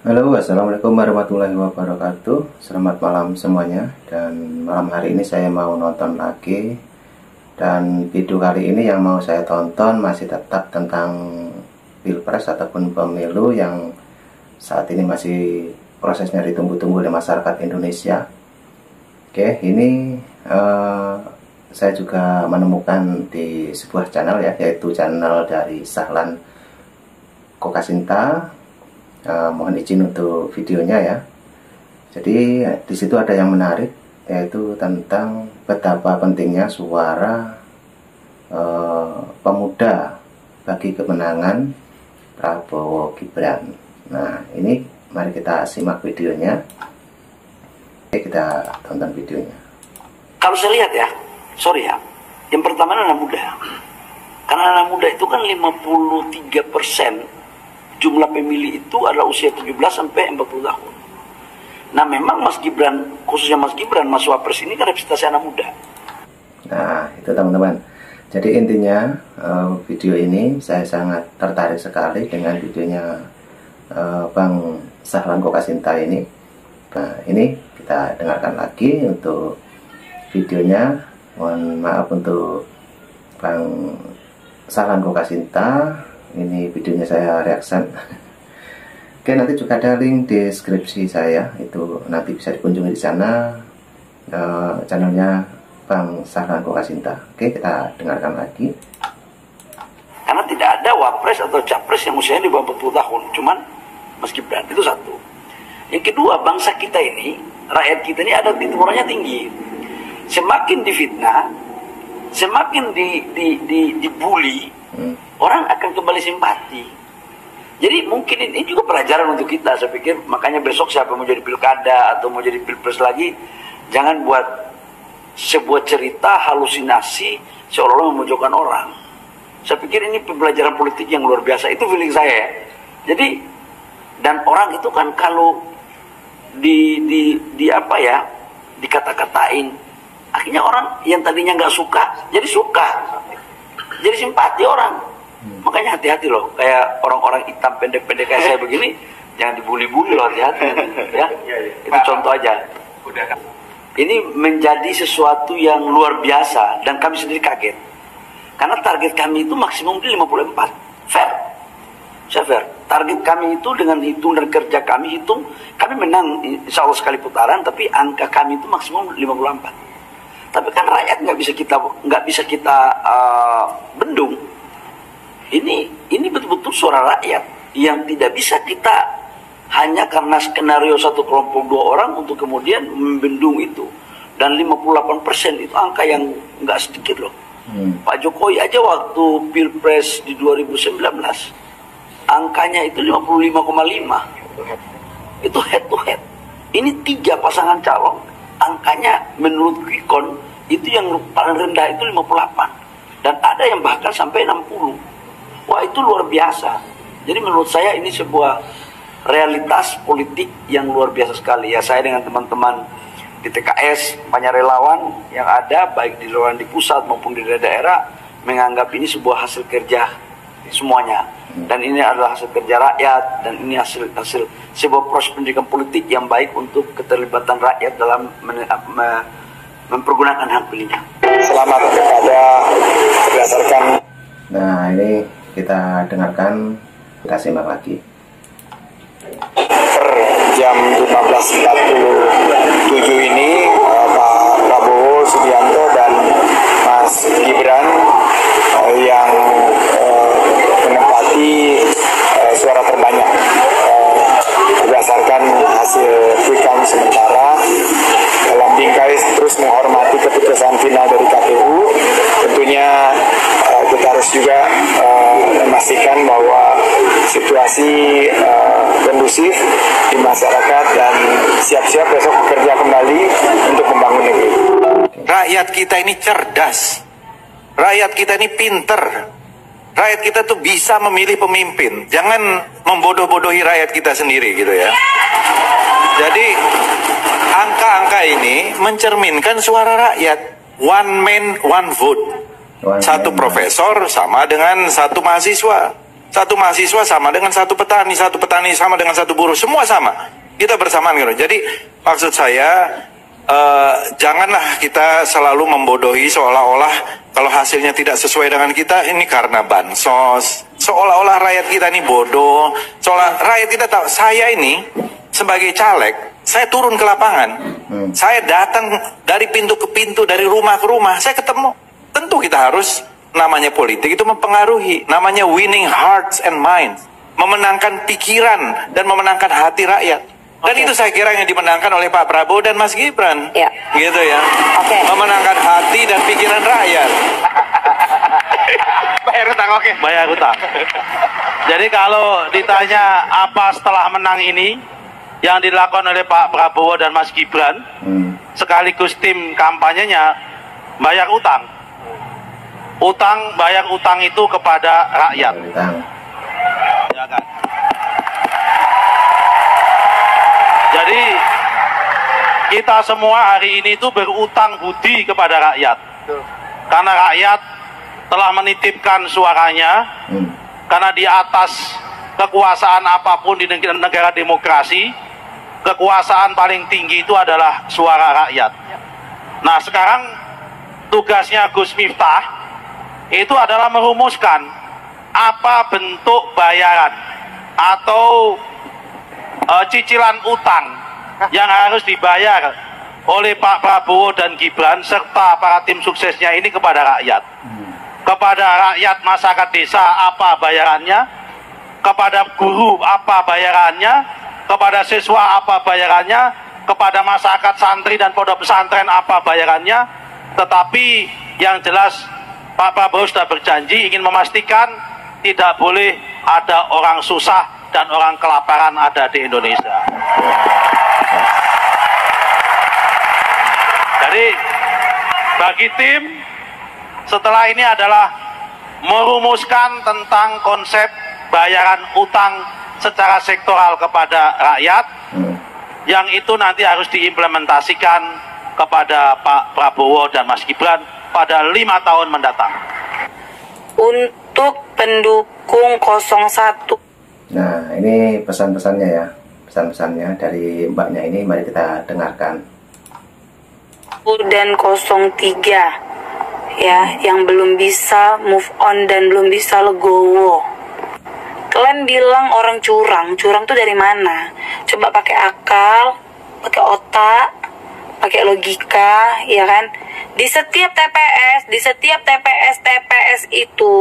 Halo, assalamualaikum warahmatullahi wabarakatuh. Selamat malam semuanya. Dan malam hari ini saya mau nonton lagi. Dan video kali ini yang mau saya tonton masih tetap tentang pilpres ataupun pemilu yang saat ini masih prosesnya ditunggu-tunggu oleh masyarakat Indonesia. Oke, ini saya juga menemukan di sebuah channel ya, yaitu channel dari Sahlan Kokasinta. Mohon izin untuk videonya ya. Jadi di situ ada yang menarik, yaitu tentang betapa pentingnya suara pemuda bagi kemenangan Prabowo Gibran. Nah, ini mari kita simak videonya. Oke, kita tonton videonya. Kalau saya lihat ya, sorry ya, yang pertama anak muda. Karena anak muda itu kan 53% jumlah pemilih itu adalah usia 17 sampai 40 tahun. Nah, memang Mas Gibran, khususnya Mas Gibran, Mas Wapres ini kan representasi anak muda. Nah, itu teman-teman. Jadi intinya video ini saya sangat tertarik sekali dengan videonya Bang Sahlan Kokasinta ini. Nah, ini kita dengarkan lagi untuk videonya. Mohon maaf untuk Bang Sahlan Kokasinta. Ini videonya saya reaction. Oke, nanti juga ada link deskripsi saya, itu nanti bisa dikunjungi di sana, channelnya Bang Sahlan Kokasinta. Oke, kita dengarkan lagi. Karena tidak ada wapres atau capres yang usianya di bawah 40 tahun, cuman Mas Gibran, itu satu. Yang kedua, bangsa kita ini, rakyat kita ini ada timurannya tinggi. Semakin difitnah, semakin dibully, orang akan kembali simpati. Jadi mungkin ini juga pelajaran untuk kita. Saya pikir makanya besok siapa mau jadi pilkada atau mau jadi pilpres lagi, jangan buat sebuah cerita halusinasi seolah-olah memojokkan orang. Saya pikir ini pembelajaran politik yang luar biasa. Itu feeling saya ya. Jadi, dan orang itu kan kalau di apa ya, dikata-katain, akhirnya orang yang tadinya nggak suka jadi suka, jadi simpati orang. Makanya hati-hati loh, kayak orang-orang hitam pendek-pendek kayak saya begini, jangan dibully-bully loh, hati-hati ya. Itu contoh aja. Ini menjadi sesuatu yang luar biasa dan kami sendiri kaget. Karena target kami itu maksimum di 54. Fair. Saya fair. Target kami itu dengan hitung dan kerja kami hitung, kami menang insya Allah sekali putaran, tapi angka kami itu maksimum 54. Tapi kan rakyat nggak bisa kita bendung. Ini betul-betul suara rakyat yang tidak bisa kita hanya karena skenario satu kelompok dua orang untuk kemudian membendung itu. Dan 58% itu angka yang nggak sedikit loh. Pak Jokowi aja waktu pilpres di 2019 angkanya itu 55,5. Itu head to head. Ini 3 pasangan calon, angkanya menurut Quickcon itu yang paling rendah itu 58. Dan ada yang bahkan sampai 60. Wah, itu luar biasa. Jadi menurut saya ini sebuah realitas politik yang luar biasa sekali. Ya, saya dengan teman-teman di TKS, banyak relawan yang ada, baik di luar di pusat maupun di daerah, menganggap ini sebuah hasil kerja semuanya. Dan ini adalah hasil kerja rakyat, dan ini hasil sebuah proses pendidikan politik yang baik untuk keterlibatan rakyat dalam mempergunakan hak pilihnya. Selamat kepada berdasarkan. Nah, ini kita dengarkan, kita simak lagi. Per jam 15.47 ini Pak Prabowo Subianto dan Mas Gibran yang menempati suara terbanyak berdasarkan hasil quick count sementara. Dalam bingkai terus menghormati keputusan final dari KPU, tentunya kita harus juga memastikan bahwa situasi kondusif di masyarakat dan siap-siap besok bekerja kembali untuk membangun negeri. Rakyat kita ini cerdas, rakyat kita ini pinter, rakyat kita tuh bisa memilih pemimpin. Jangan membodoh-bodohi rakyat kita sendiri gitu ya. Jadi angka-angka ini mencerminkan suara rakyat. One man, one vote. Satu profesor sama dengan satu mahasiswa. Satu mahasiswa sama dengan satu petani sama dengan satu buruh, semua sama. Kita bersamaan gitu. Jadi maksud saya, janganlah kita selalu membodohi seolah-olah kalau hasilnya tidak sesuai dengan kita ini karena bansos. Seolah-olah rakyat kita ini bodoh. Seolah rakyat kita tahu. Saya ini sebagai caleg, saya turun ke lapangan. Saya datang dari pintu ke pintu, dari rumah ke rumah. Saya ketemu. Tentu kita harus, namanya politik itu mempengaruhi. Namanya winning hearts and minds. Memenangkan pikiran dan memenangkan hati rakyat. Dan itu saya kira yang dimenangkan oleh Pak Prabowo dan Mas Gibran. Ya. Gitu ya. Oke. Memenangkan hati dan pikiran rakyat. Bayar utang, oke. Bayar utang. Jadi kalau ditanya apa setelah menang ini yang dilakukan oleh Pak Prabowo dan Mas Gibran, sekaligus tim kampanyenya, bayar utang. Bayar utang itu kepada rakyat. Ya kan? Jadi kita semua hari ini itu berutang budi kepada rakyat. Karena rakyat telah menitipkan suaranya, karena di atas kekuasaan apapun di negara demokrasi, kekuasaan paling tinggi itu adalah suara rakyat. Nah sekarang tugasnya Gus Miftah itu adalah merumuskan apa bentuk bayaran atau cicilan utang yang harus dibayar oleh Pak Prabowo dan Gibran serta para tim suksesnya ini kepada rakyat. Kepada rakyat masyarakat desa apa bayarannya, kepada guru apa bayarannya, kepada siswa apa bayarannya, kepada masyarakat santri dan pondok pesantren apa bayarannya. Tetapi yang jelas Pak Prabowo sudah berjanji ingin memastikan tidak boleh ada orang susah dan orang kelaparan ada di Indonesia. Jadi bagi tim setelah ini adalah merumuskan tentang konsep bayaran utang secara sektoral kepada rakyat, yang itu nanti harus diimplementasikan kepada Pak Prabowo dan Mas Gibran pada 5 tahun mendatang. Untuk pendukung 01. Nah, ini pesan-pesannya ya. Pesan-pesannya dari mbaknya ini, mari kita dengarkan. Dan 03 ya, yang belum bisa move on dan belum bisa legowo. Kalian bilang orang curang tuh dari mana? Coba pakai akal, pakai otak, pakai logika, ya kan? Di setiap TPS itu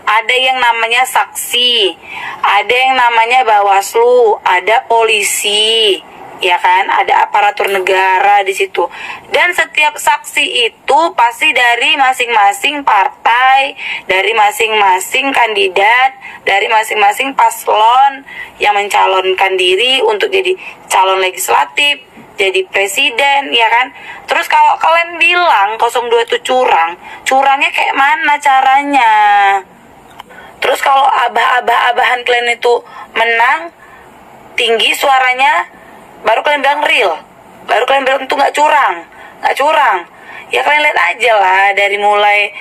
ada yang namanya saksi, ada yang namanya Bawaslu, ada polisi, ya kan? Ada aparatur negara di situ. Dan setiap saksi itu pasti dari masing-masing partai, dari masing-masing kandidat, dari masing-masing paslon yang mencalonkan diri untuk jadi calon legislatif, jadi presiden, ya kan? Terus kalau kalian bilang 02 itu curangnya kayak mana caranya? Terus kalau abahan kalian itu menang tinggi suaranya, baru kalian bilang real, baru kalian bilang itu nggak curang. Ya kalian lihat aja lah, dari mulai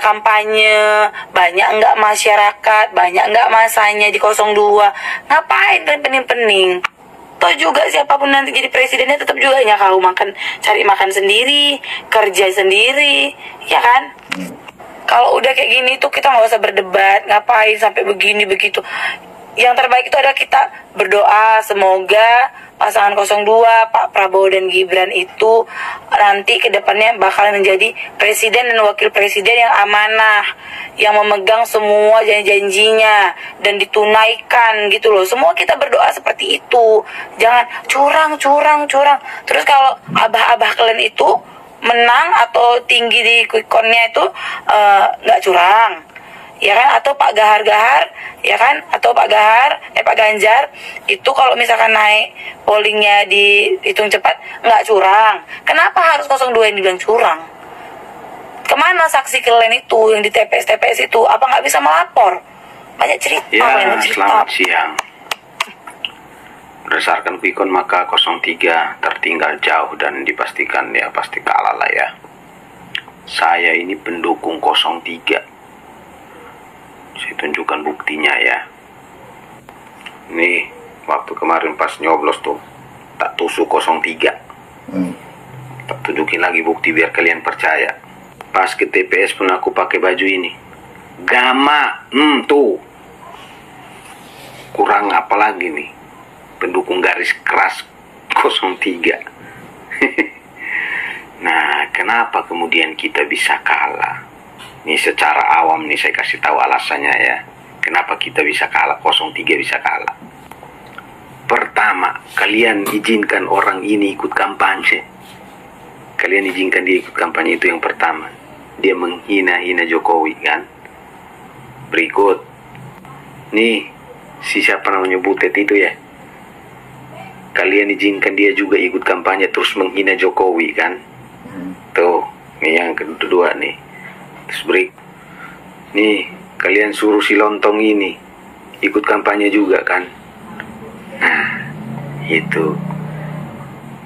kampanye, banyak nggak masyarakat, banyak nggak masanya di 02. Ngapain kalian pening-pening? Toh juga siapapun nanti jadi presidennya tetap juga nyakau makan, cari makan sendiri, kerja sendiri, ya kan? Kalau udah kayak gini tuh kita nggak usah berdebat, ngapain sampai begini begitu. Yang terbaik itu adalah kita berdoa semoga pasangan 02 Pak Prabowo dan Gibran itu nanti ke depannya bakal menjadi presiden dan wakil presiden yang amanah, yang memegang semua janji-janjinya dan ditunaikan gitu loh. Semua kita berdoa seperti itu. Jangan curang. Terus kalau abah-abah kalian itu menang atau tinggi di quick count-nya itu nggak curang, ya kan? Atau Pak Gahar, ya kan? Atau Pak Ganjar itu kalau misalkan naik pollingnya dihitung cepat nggak curang. Kenapa harus 02 yang dibilang curang? Kemana saksi kalian itu yang di TPS itu? Apa nggak bisa melapor? Banyak cerita. Ya, selamat siang. Berdasarkan quick count maka 03 tertinggal jauh dan dipastikan ya pasti kalah lah ya. Saya ini pendukung 03. Saya kasih tunjukkan buktinya ya. Nih, waktu kemarin pas nyoblos tuh, tak tusuk 03. Tak tunjukin lagi bukti biar kalian percaya. Pas ke TPS pun aku pakai baju ini. Gama, tuh. Kurang apa lagi nih? Pendukung garis keras 03. Nah, kenapa kemudian kita bisa kalah? Ini secara awam nih saya kasih tahu alasannya ya. Kenapa kita bisa kalah, 03 bisa kalah. Pertama, kalian izinkan orang ini ikut kampanye. Kalian izinkan dia ikut kampanye, itu yang pertama. Dia menghina-hina Jokowi kan. Berikut, nih, si siapa namanya Butet itu ya. Kalian izinkan dia juga ikut kampanye terus menghina Jokowi kan. Tuh, nih yang kedua nih. Terus nih, kalian suruh si Lontong ini ikut kampanye juga kan. Nah, itu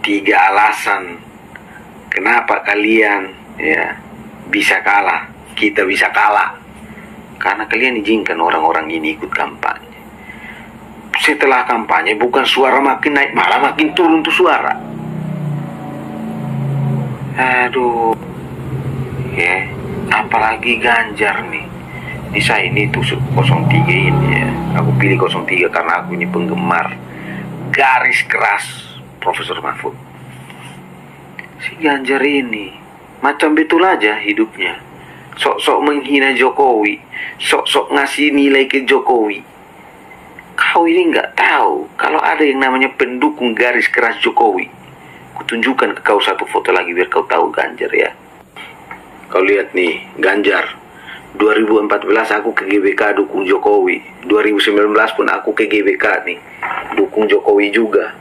3 alasan kenapa kalian ya bisa kalah, kita bisa kalah. Karena kalian izinkan orang-orang ini ikut kampanye. Setelah kampanye bukan suara makin naik, malah makin turun tuh suara. Aduh. Ya, apalagi Ganjar nih. Di saya ini tuh 03 ini ya. Aku pilih 03 karena aku ini penggemar garis keras Profesor Mahfud. Si Ganjar ini macam betul aja hidupnya. Sok-sok menghina Jokowi, sok-sok ngasih nilai ke Jokowi. Kau ini nggak tahu kalau ada yang namanya pendukung garis keras Jokowi. Kutunjukkan ke kau satu foto lagi biar kau tahu Ganjar ya. Kau lihat nih, Ganjar. 2014 aku ke GBK dukung Jokowi. 2019 pun aku ke GBK nih, dukung Jokowi juga.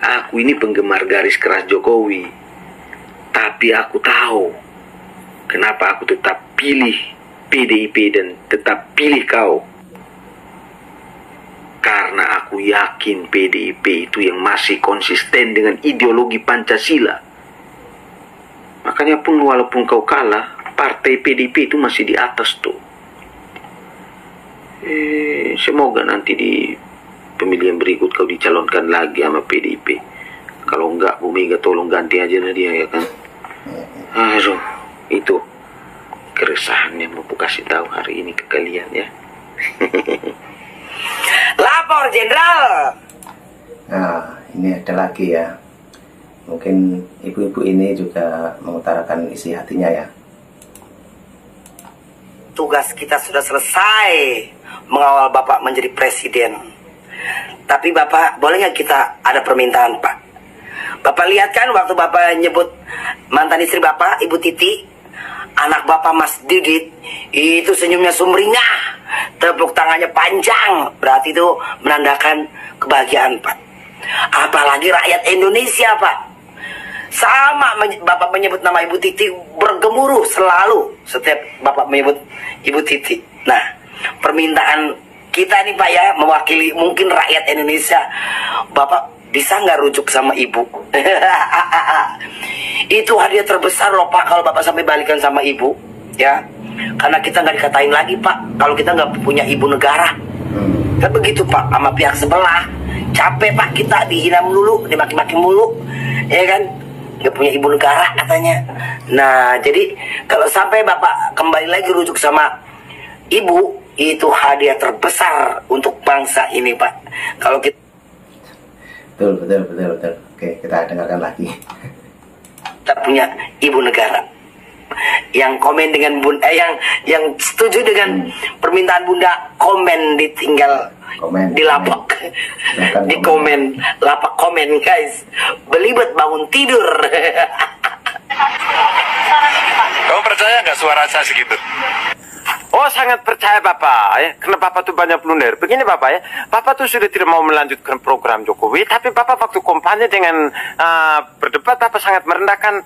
Aku ini penggemar garis keras Jokowi. Tapi aku tahu kenapa aku tetap pilih PDIP dan tetap pilih kau. Karena aku yakin PDIP itu yang masih konsisten dengan ideologi Pancasila. Makanya pun walaupun kau kalah, partai PDIP itu masih di atas tuh. Semoga nanti di pemilihan berikut kau dicalonkan lagi sama PDIP. Kalau enggak, Bu Mega tolong ganti aja lah dia ya kan. Aduh, itu keresahan yang mau kasih tahu hari ini ke kalian ya. Lapor Jenderal. Nah, ini ada lagi ya. Mungkin ibu-ibu ini juga mengutarakan isi hatinya ya. Tugas kita sudah selesai mengawal Bapak menjadi presiden. Tapi Bapak, boleh nggak kita ada permintaan Pak? Bapak lihat kan waktu Bapak nyebut mantan istri Bapak, Ibu Titi, anak Bapak Mas Didit, itu senyumnya sumringah, tepuk tangannya panjang, berarti itu menandakan kebahagiaan Pak. Apalagi rakyat Indonesia Pak. Sama Bapak menyebut nama Ibu Titi bergemuruh selalu setiap Bapak menyebut Ibu Titi. Nah, permintaan kita nih Pak ya, mewakili mungkin rakyat Indonesia, Bapak bisa nggak rujuk sama Ibu? Itu hadiah terbesar loh Pak kalau Bapak sampai balikan sama Ibu ya. Karena kita nggak dikatain lagi Pak kalau kita nggak punya ibu negara. Kan begitu Pak sama pihak sebelah. Capek Pak kita dihina melulu, dimaki-maki mulu, ya kan? Nggak punya ibu negara katanya. Nah, jadi kalau sampai Bapak kembali lagi rujuk sama Ibu, itu hadiah terbesar untuk bangsa ini Pak. Kalau kita Betul. Oke, kita dengarkan lagi. Kita punya ibu negara yang komen dengan Bunda, yang setuju dengan permintaan Bunda, komen ditinggal Komen. di lapak, di komen lapak komen guys. Belibet bangun tidur. Kamu percaya nggak suara saya segitu? Oh, sangat percaya Bapak ya, karena Bapak tuh banyak blunder. Begini Bapak ya, Bapak tuh sudah tidak mau melanjutkan program Jokowi, tapi Bapak waktu kampanye dengan berdebat, Bapak sangat merendahkan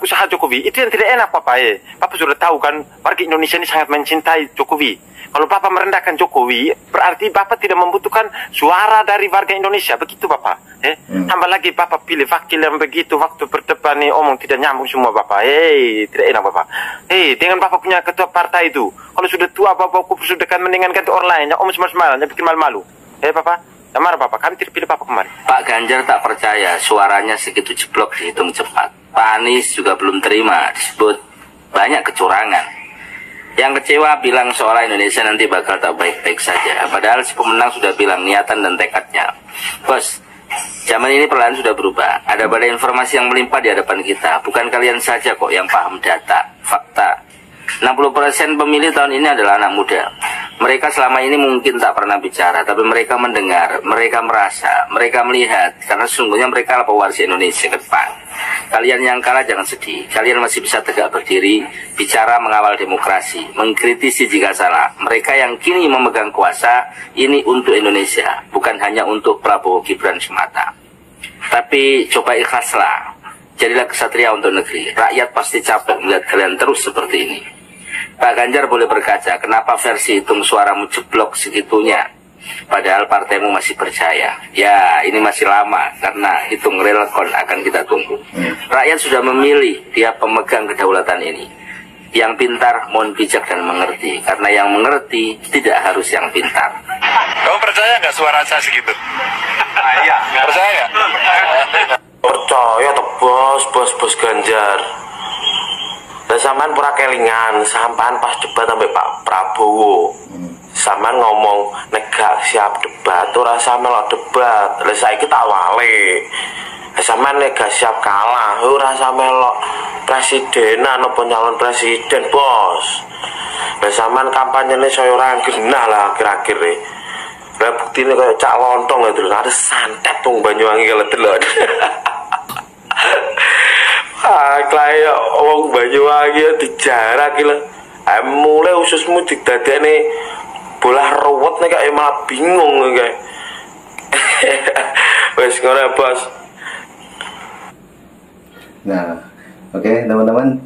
usaha Jokowi. Itu yang tidak enak Bapak ya. Bapak sudah tahu kan, warga Indonesia ini sangat mencintai Jokowi. Kalau Bapak merendahkan Jokowi, berarti Bapak tidak membutuhkan suara dari warga Indonesia. Begitu Bapak. Tambah lagi Bapak pilih wakil yang begitu, waktu berdebat nih omong tidak nyambung semua Bapak. Tidak enak Bapak. Dengan Bapak punya ketua partai itu, kalau sudah tua Bapak sudah kan mendingan ganti orang lain, om semar-semaran, bikin malu-malu. Bapak, yang marah Bapak, kami tidak pilih Bapak kemarin. Pak Ganjar tak percaya suaranya segitu jeblok dihitung cepat. Pak Anies juga belum terima, disebut banyak kecurangan. Yang kecewa bilang seolah Indonesia nanti bakal tak baik-baik saja. Padahal si pemenang sudah bilang niatan dan tekadnya. Bos, zaman ini perlahan sudah berubah. Ada badai informasi yang melimpah di hadapan kita. Bukan kalian saja kok yang paham data, fakta. 60% pemilih tahun ini adalah anak muda. Mereka selama ini mungkin tak pernah bicara, tapi mereka mendengar, mereka merasa, mereka melihat. Karena sesungguhnya mereka adalah pewaris Indonesia ke depan. Kalian yang kalah jangan sedih. Kalian masih bisa tegak berdiri, bicara mengawal demokrasi, mengkritisi jika salah. Mereka yang kini memegang kuasa, ini untuk Indonesia, bukan hanya untuk Prabowo Gibran semata. Tapi coba ikhlaslah. Jadilah kesatria untuk negeri. Rakyat pasti capek melihat kalian terus seperti ini. Pak Ganjar boleh berkaca, kenapa versi hitung suaramu jeblok segitunya? Padahal partaimu masih percaya. Ya, ini masih lama, karena hitung relekon akan kita tunggu. Rakyat sudah memilih dia pemegang kedaulatan ini. Yang pintar, mohon bijak dan mengerti. Karena yang mengerti tidak harus yang pintar. Kamu percaya nggak suara saya segitu? Iya. Percaya nggak? Percaya tuh bos Ganjar. Dan sampean pura kelingan, sampean pas debat sampai Pak Prabowo. Sampean ngomong negak siap debat, ora sampean debat. Lah saiki tak wale. Sampean negak siap kalah, ora sampean lo presidenan apa nyalon presiden, Bos. Lah sampean kampanyene saya ora genah lah akhir-akhir e. Lah buktine kaya cak lontong lho, ada santet tung Banyuwangi kalau delok. Kaya wong Banyuwangi dijarak iki lho. Mulai ususmu didadekne bolah ruwet nek kaya malah bingung kayak. Wes ngono Bos. Nah, oke teman-teman,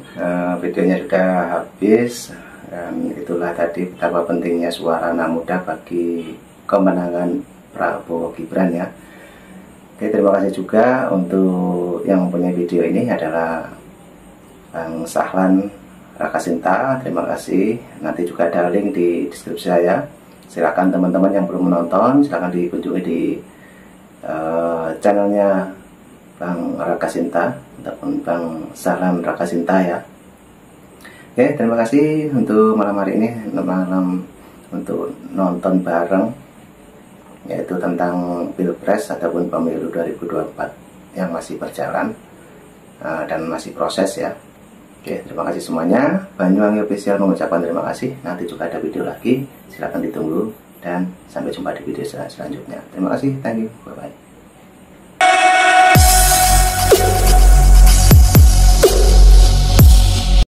videonya sudah habis. Dan itulah tadi betapa pentingnya suara anak muda bagi kemenangan Prabowo Gibran ya. Oke, terima kasih juga untuk yang mempunyai video ini adalah Bang Sahlan Rakasinta. Terima kasih. Nanti juga ada link di deskripsi saya. Silakan teman-teman yang belum menonton, silakan dikunjungi di channelnya Bang Rakasinta ataupun Bang Sahlan Rakasinta ya. Oke, terima kasih untuk malam hari ini, untuk nonton bareng, yaitu tentang Pilpres ataupun pemilu 2024 yang masih berjalan dan masih proses ya. Oke, terima kasih semuanya. Banyuwangi Official mengucapkan terima kasih. Nanti juga ada video lagi, silahkan ditunggu dan sampai jumpa di video selanjutnya. Terima kasih, thank you, bye bye.